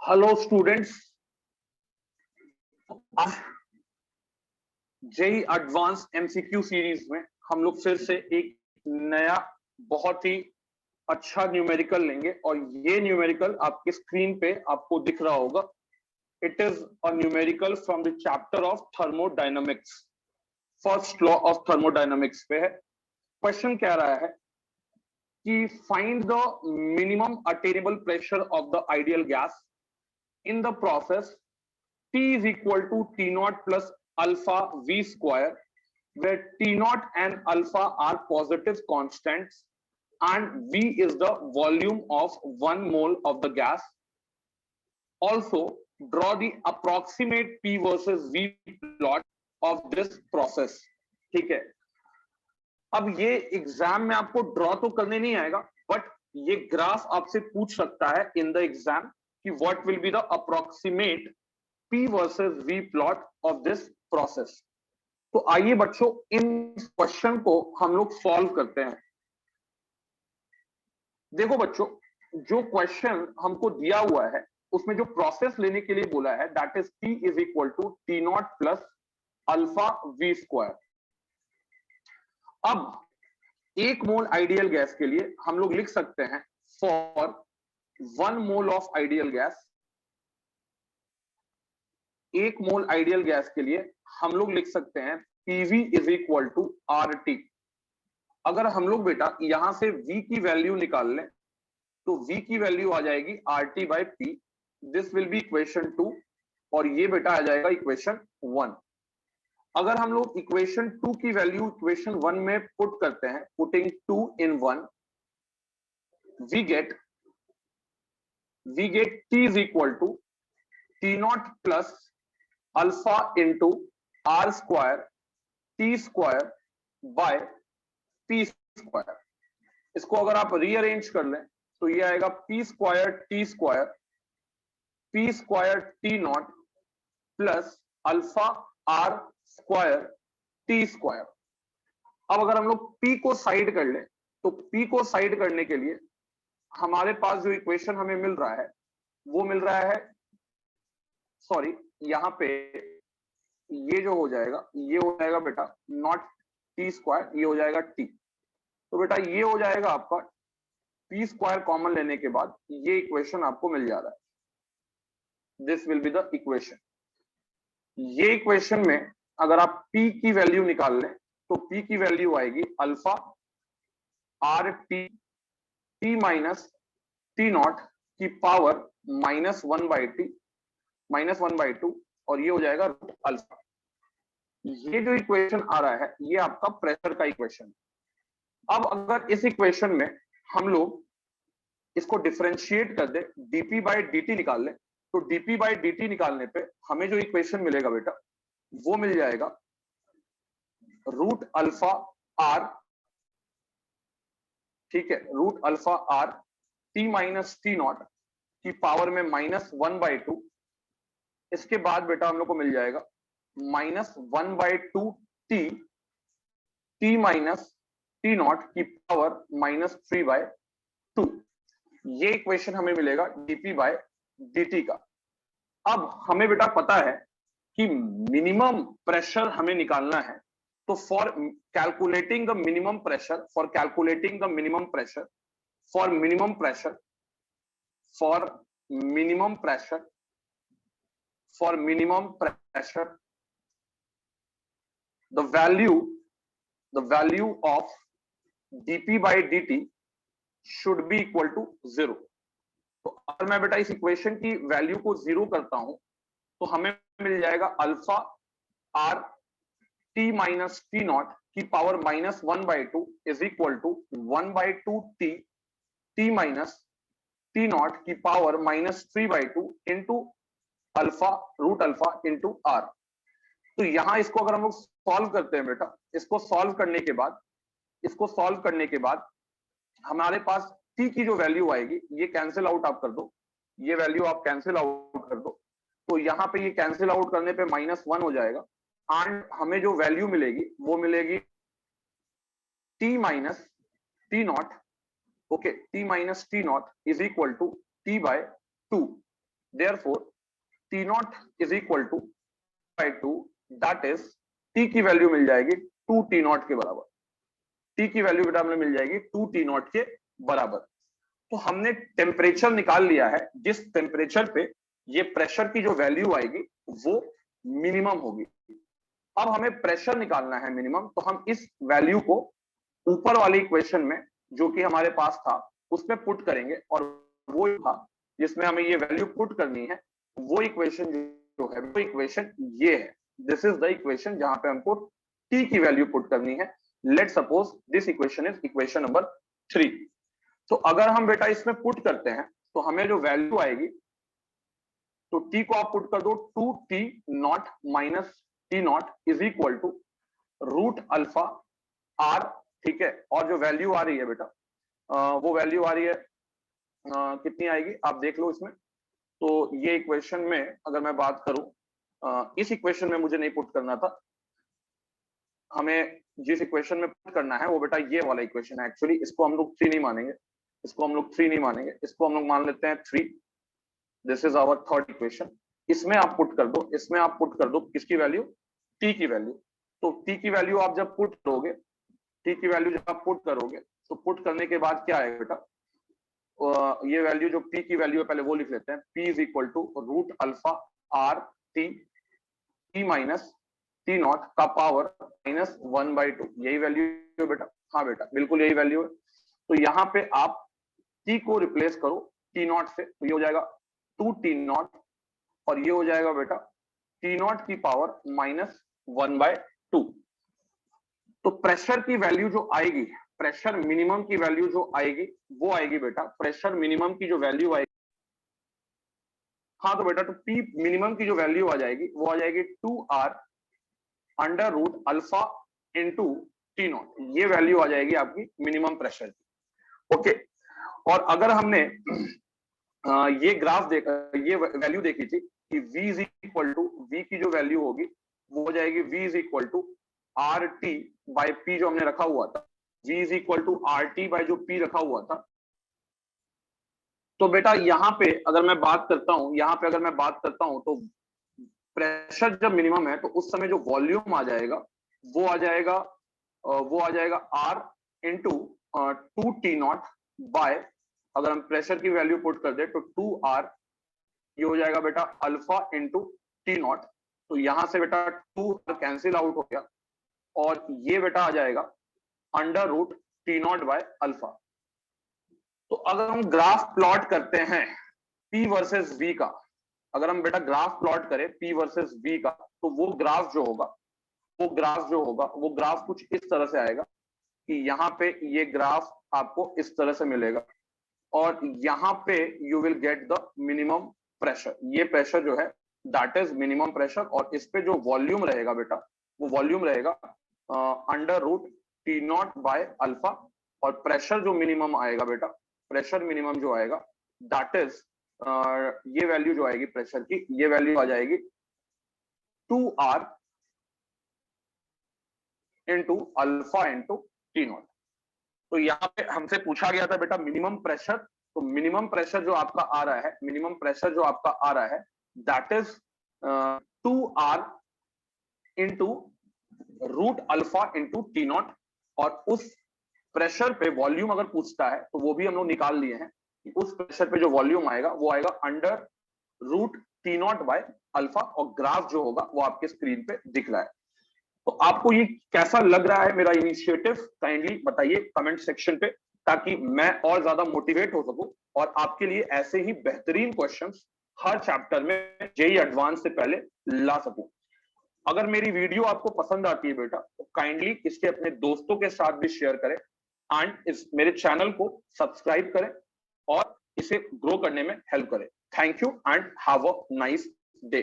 Hello students, आज JEE advance MCQ series में हम लोग फिर से एक नया बहुत ही अच्छा न्यूमेरिकल लेंगे और ये न्यूमेरिकल आपके स्क्रीन पे आपको दिख रहा होगा। It is a numerical from the chapter of thermodynamics. First law of thermodynamics पे है। क्वेश्चन कह रहा है कि find the minimum attainable pressure of the ideal gas in the process T is equal to T naught plus alpha V square, where T naught and alpha are positive constants and V is the volume of 1 mole of the gas. Also, draw the approximate P versus V plot of this process. ठीक है, अब ये exam में आपको draw तो करने नहीं आएगा, बट ये ग्राफ आपसे पूछ सकता है इन द एग्जाम कि what will be the approximate P versus V plot of this process. तो आइए बच्चों, इन क्वेश्चन को हम लोग सॉल्व करते हैं। देखो बच्चों, जो क्वेश्चन हमको दिया हुआ है उसमें जो प्रोसेस लेने के लिए बोला है that is P is equal to T not plus alpha V square. अब 1 मोल आइडियल गैस के लिए हम लोग लिख सकते हैं for 1 mole of ideal gas, 1 mole ideal gas के लिए हम लोग लिख सकते हैं PV is equal to RT। अगर हम लोग बेटा यहां से V की वैल्यू निकाल लें तो V की वैल्यू आ जाएगी RT by P। This will be equation 2 और ये बेटा आ जाएगा इक्वेशन 1। अगर हम लोग इक्वेशन 2 की वैल्यू इक्वेशन 1 में पुट करते हैं, putting 2 in 1, we get T is equal to T naught plus alpha into R square T square by P square। इसको अगर आप रीअरेंज कर लें तो ये आएगा P square T not plus alpha R square T square. अब अगर हम लोग P को साइड कर लें तो P को साइड करने के लिए हमारे पास जो इक्वेशन हमें मिल रहा है वो मिल रहा है, सॉरी यहां पे ये जो हो जाएगा ये हो जाएगा बेटा नॉट T स्क्वायर, ये हो जाएगा T। तो बेटा ये हो जाएगा आपका P स्क्वायर कॉमन लेने के बाद ये इक्वेशन आपको मिल जा रहा है। This will be the equation. ये इक्वेशन में अगर आप P की वैल्यू निकाल लें तो P की वैल्यू आएगी alpha RT T minus T not की पावर -1/2 और ये हो जाएगा रूट अल्फा। ये जो इक्वेशन आ रहा है ये आपका प्रेशर का इक्वेशन। अब अगर इस इक्वेशन में हम लोग इसको डिफरेंशिएट कर दे, dP बाई dt निकाल ले, तो dP बाई dt निकालने पे हमें जो इक्वेशन मिलेगा बेटा वो मिल जाएगा रूट अल्फा R, ठीक है, root alpha R T minus T not की पावर में -1/2। इसके बाद बेटा हम लोग को मिल जाएगा -1/2 T माइनस T नॉट की पावर -3/2। ये इक्वेशन हमें मिलेगा dP बाय dt का। अब हमें बेटा पता है कि मिनिमम प्रेशर हमें निकालना है, तो for calculating the minimum pressure the value of dP by dt should be equal to 0। तो अगर मैं बेटा इस इक्वेशन की वैल्यू को 0 करता हूं तो हमें मिल जाएगा alpha R T minus T not की power -1/2 is equal to 1/2 T minus T not की power -3/2 into alpha root alpha into R। तो यहां इसको अगर हम लोग सॉल्व करते हैं बेटा, इसको सॉल्व करने के बाद हमारे पास T की जो वैल्यू आएगी ये कैंसिल आउट आप कर दो, ये वैल्यू आप कैंसिल आउट कर दो, तो यहाँ पे ये कैंसिल आउट करने पे -1 हो जाएगा एंड हमें जो वैल्यू मिलेगी वो मिलेगी T minus T not, okay, T minus T not is equal to T by 2। Therefore T not is equal to by 2, that is T की वैल्यू मिल जाएगी 2 टी नॉट के बराबर। टी की वैल्यू बेटा हमें मिल जाएगी 2 टी नॉट के बराबर। तो हमने टेम्परेचर निकाल लिया है, जिस टेम्परेचर पे ये प्रेशर की जो वैल्यू आएगी वो मिनिमम होगी। अब हमें प्रेशर निकालना है मिनिमम, तो हम इस वैल्यू को ऊपर वाली इक्वेशन में जो कि हमारे पास था उसमें पुट करेंगे, और वो था जिसमें हमें ये वैल्यू पुट करनी है, वो इक्वेशन जो है वो इक्वेशन ये है। दिस इज द इक्वेशन जहां पे हमको टी की वैल्यू पुट करनी है। Let suppose this equation is equation number 3। तो अगर हम बेटा इसमें पुट करते हैं तो हमें जो वैल्यू आएगी, तो टी को आप पुट कर दो 2 T not minus T not is equal to root alpha R, ठीक है। और जो वैल्यू आ रही है बेटा वो वैल्यू आ रही है कितनी आएगी आप देख लो इसमें। तो ये इक्वेशन में अगर मैं बात करूं, इस इक्वेशन में मुझे नहीं पुट करना था, हमें जिस इक्वेशन में पुट करना है वो बेटा ये वाला इक्वेशन है। एक्चुअली इसको हम लोग 3 नहीं मानेंगे, इसको हम लोग 3 नहीं मानेंगे, इसको हम लोग मान लेते हैं 3। This is our third equation. इसमें आप पुट कर दो, इसमें आप पुट कर दो किसकी वैल्यू, टी की वैल्यू। तो टी की वैल्यू आप जब पुट करोगे, टी की वैल्यू जब आप पुट करोगे तो पुट करने के बाद क्या आएगा बेटा, ये वैल्यू जो पी की वैल्यू है पहले वो लिख लेते हैं। P is equal to root alpha R T T minus T not का पावर माइनस 1/2, यही वैल्यू है बेटा। हाँ बेटा बिल्कुल यही वैल्यू है। तो यहाँ पे आप टी को रिप्लेस करो टी नॉट से, तो ये हो जाएगा 2 टी नॉट, और ये हो जाएगा बेटा टी नॉट की पावर माइनस 1/2। तो प्रेशर की वैल्यू जो आएगी, प्रेशर मिनिमम की वैल्यू जो आएगी वो आएगी बेटा, प्रेशर मिनिमम की जो वैल्यू आएगी, हाँ तो बेटा तो पी मिनिमम की जो वैल्यू आ जाएगी वो आ जाएगी 2r under root alpha into T not, ये वैल्यू आ जाएगी आपकी मिनिमम प्रेशर की। ओके, और अगर हमने ये ग्राफ देखा, ये वैल्यू देखी थी कि v is equal to, v की जो वैल्यू होगी वो हो जाएगी v is equal to R T by पी, जो हमने रखा हुआ था v is equal to R T by जो p रखा हुआ था। तो बेटा यहाँ पे अगर मैं बात करता हूं, यहाँ पे अगर मैं बात करता हूं तो प्रेशर जब मिनिमम है तो उस समय जो वॉल्यूम आ जाएगा वो आ जाएगा R into 2 T not by, अगर हम प्रेशर की वैल्यू पुट कर दे तो 2r, ये हो जाएगा बेटा अल्फा इंटू टी नॉट। तो यहां से बेटा 2r कैंसिल आउट हो गया, और ये बेटा आ जाएगा under root T not by alpha. तो अगर हम ग्राफ प्लॉट करते हैं P वर्सेस V का, अगर हम बेटा ग्राफ प्लॉट करें P वर्सेस V का, तो वो ग्राफ जो होगा वो ग्राफ कुछ इस तरह से आएगा कि यहाँ पे ये ग्राफ आपको इस तरह से मिलेगा, और यहाँ पे you will get the minimum pressure. ये प्रेशर जो है दैट इज मिनिमम प्रेशर, और इस पे जो वॉल्यूम रहेगा बेटा वो वॉल्यूम रहेगा under root T not by alpha, और प्रेशर जो मिनिमम आएगा बेटा, प्रेशर मिनिमम जो आएगा दैट इज ये वैल्यू जो आएगी प्रेशर की, ये वैल्यू आ जाएगी 2r into alpha into T not. तो यहाँ पे हमसे पूछा गया था बेटा मिनिमम प्रेशर, तो मिनिमम प्रेशर जो आपका आ रहा है, मिनिमम प्रेशर जो आपका आ रहा है that is 2r into root alpha into T not, और उस प्रेशर पे वॉल्यूम अगर पूछता है तो वो भी हम लोग निकाल लिए हैं कि उस प्रेशर पे जो वॉल्यूम आएगा वो आएगा under root T not by alpha, और ग्राफ जो होगा वो आपके स्क्रीन पे दिख रहा है। तो आपको ये कैसा लग रहा है मेरा इनिशिएटिव, काइंडली बताइए कमेंट सेक्शन पे, ताकि मैं और ज्यादा मोटिवेट हो सकूं और आपके लिए ऐसे ही बेहतरीन क्वेश्चंस हर चैप्टर में जेईई एडवांस से पहले ला सकूं। अगर मेरी वीडियो आपको पसंद आती है बेटा तो काइंडली इसके अपने दोस्तों के साथ भी शेयर करें, एंड इस मेरे चैनल को सब्सक्राइब करें और इसे ग्रो करने में हेल्प करें। Thank you and have a nice day.